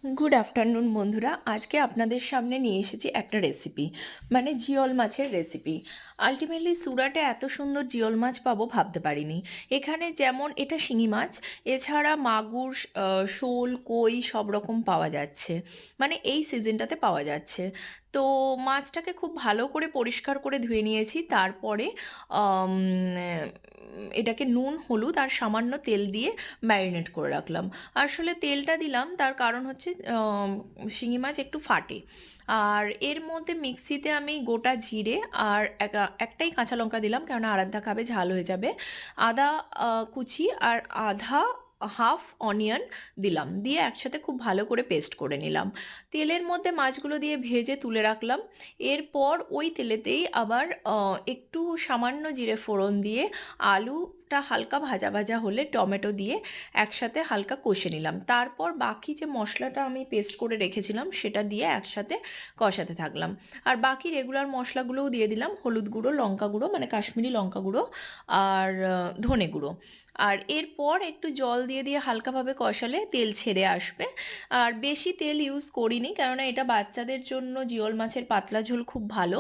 Good afternoon बंधुरा आज के आपनादेर सामने निये एसेछि एकटा रेसिपि माने जिओल माछेर रेसिपि। आल्टिमेटली सूराटे एत सुंदर जिओल माछ पाबो भाबते पारिनि। एखाने जेमन एटा शिंगि माछ एछाड़ा मागुर शोल कई सब रकम पाওয়া যাচ্ছে মানে এই সিজনটাতে পাওয়া যাচ্ছে। তো মাছটাকে খুব ভালো করে পরিষ্কার করে ধুয়ে নিয়েছি, তারপরে এটাকে নুন হলুদ আর সামান্য তেল দিয়ে ম্যারিনেট করে রাখলাম। আসলে তেলটা দিলাম তার কারণ হচ্ছে শিঙি মাছ একটু ফাটে। আর এর মধ্যে মিক্সিতে আমি গোটা জিরে আর একটাই কাঁচা লঙ্কা দিলাম, কেননা আরাধ্যা খাবে ঝাল হয়ে যাবে। আদা কুচি আর আধা হাফ অনিয়ন দিলাম, দিয়ে একসাথে খুব ভালো করে পেস্ট করে নিলাম। তেলের মধ্যে মাছগুলো দিয়ে ভেজে তুলে রাখলাম। এরপর ওই তেলেতেই আবার একটু সামান্য জিরে ফোড়ন দিয়ে আলুটা হালকা ভাজা ভাজা হলে টমেটো দিয়ে একসাথে হালকা কষে নিলাম। তারপর বাকি যে মশলাটা আমি পেস্ট করে রেখেছিলাম সেটা দিয়ে একসাথে কষাতে থাকলাম। আর বাকি রেগুলার মশলাগুলোও দিয়ে দিলাম, হলুদ গুঁড়ো, লঙ্কা গুঁড়ো মানে কাশ্মীরি লঙ্কা গুঁড়ো আর ধনে গুঁড়ো। আর এরপর একটু জল দিয়ে দিয়ে হালকাভাবে কষালে তেল ছেড়ে আসবে। আর বেশি তেল ইউজ করিনি, কেননা এটা বাচ্চাদের জন্য জিওল মাছের পাতলা ঝোল খুব ভালো।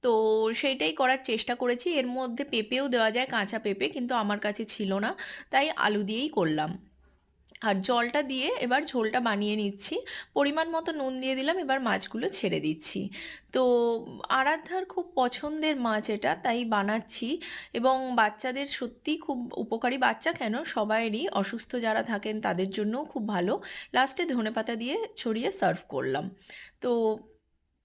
তো সেইটাই করার চেষ্টা করেছি। এর মধ্যে পেঁপেও দেওয়া যায়, কাঁচা পেঁপে, কিন্তু আমার কাছে ছিল না, তাই আলু দিয়েই করলাম। আর জলটা দিয়ে এবার ঝোলটা বানিয়ে নিচ্ছি। পরিমাণ মতো নুন দিয়ে দিলাম, এবার মাছগুলো ছেড়ে দিচ্ছি। তো আরাধ্যার খুব পছন্দের মাছ এটা, তাই বানাচ্ছি। এবং বাচ্চাদের সত্যিই খুব উপকারী, বাচ্চা কেন সবাইয়েরই, অসুস্থ যারা থাকেন তাদের জন্যও খুব ভালো। লাস্টে ধনেপাতা দিয়ে ছড়িয়ে সার্ভ করলাম। তো